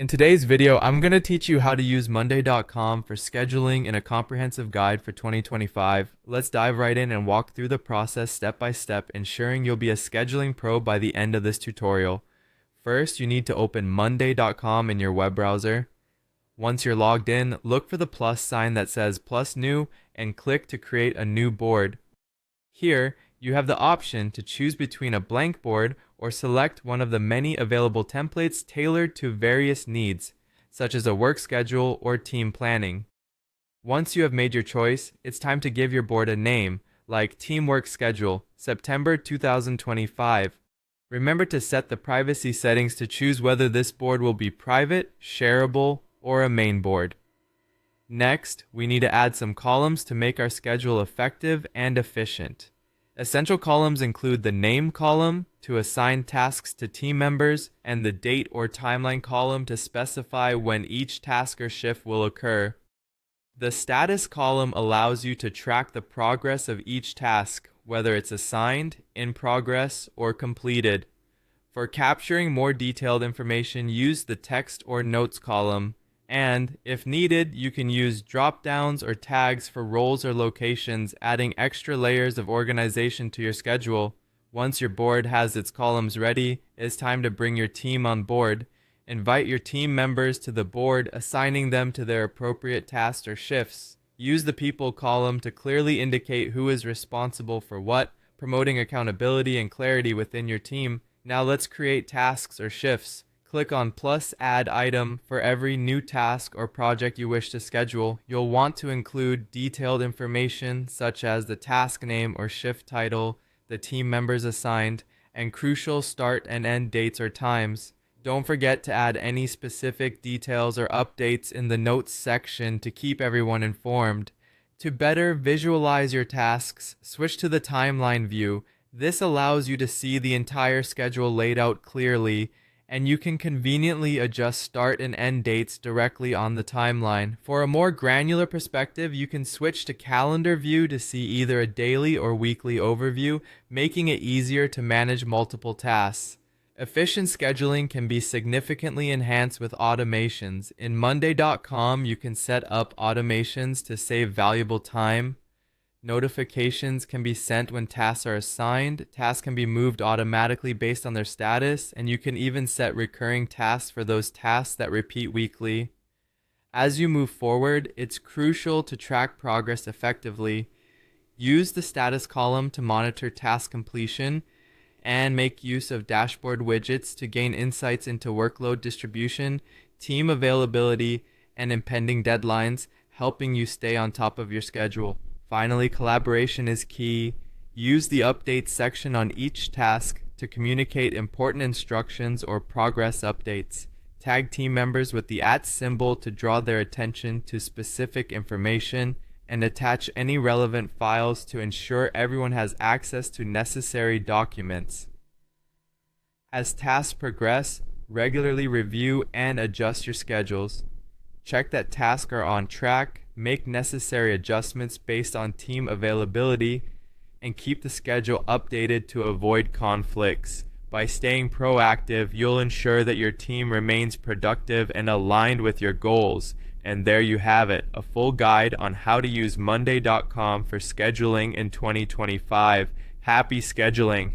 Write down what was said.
In today's video, I'm going to teach you how to use Monday.com for scheduling in a comprehensive guide for 2025. Let's dive right in and walk through the process step by step, ensuring you'll be a scheduling pro by the end of this tutorial. First, you need to open Monday.com in your web browser. Once you're logged in, look for the plus sign that says Plus New and click to create a new board. Here, you have the option to choose between a blank board or select one of the many available templates tailored to various needs, such as a work schedule or team planning. Once you have made your choice, it's time to give your board a name, like Teamwork Schedule, September 2025. Remember to set the privacy settings to choose whether this board will be private, shareable, or a main board. Next, we need to add some columns to make our schedule effective and efficient. Essential columns include the name column to assign tasks to team members and the date or timeline column to specify when each task or shift will occur. The status column allows you to track the progress of each task, whether it's assigned, in progress, or completed. For capturing more detailed information, use the text or notes column. And, if needed, you can use drop-downs or tags for roles or locations, adding extra layers of organization to your schedule. Once your board has its columns ready, it's time to bring your team on board. Invite your team members to the board, assigning them to their appropriate tasks or shifts. Use the people column to clearly indicate who is responsible for what, promoting accountability and clarity within your team. Now let's create tasks or shifts. Click on plus add item for every new task or project you wish to schedule. You'll want to include detailed information such as the task name or shift title, the team members assigned, and crucial start and end dates or times. Don't forget to add any specific details or updates in the notes section to keep everyone informed. To better visualize your tasks, switch to the timeline view. This allows you to see the entire schedule laid out clearly, and you can conveniently adjust start and end dates directly on the timeline. For a more granular perspective, you can switch to calendar view to see either a daily or weekly overview, making it easier to manage multiple tasks. Efficient scheduling can be significantly enhanced with automations. In Monday.com, you can set up automations to save valuable time. Notifications can be sent when tasks are assigned, tasks can be moved automatically based on their status, and you can even set recurring tasks for those tasks that repeat weekly. As you move forward, it's crucial to track progress effectively. Use the status column to monitor task completion, and make use of dashboard widgets to gain insights into workload distribution, team availability, and impending deadlines, helping you stay on top of your schedule. Finally, collaboration is key. Use the updates section on each task to communicate important instructions or progress updates. Tag team members with the @ symbol to draw their attention to specific information, and attach any relevant files to ensure everyone has access to necessary documents. As tasks progress, regularly review and adjust your schedules. Check that tasks are on track, make necessary adjustments based on team availability, and keep the schedule updated to avoid conflicts. By staying proactive, you'll ensure that your team remains productive and aligned with your goals. And there you have it, a full guide on how to use Monday.com for scheduling in 2025. Happy scheduling!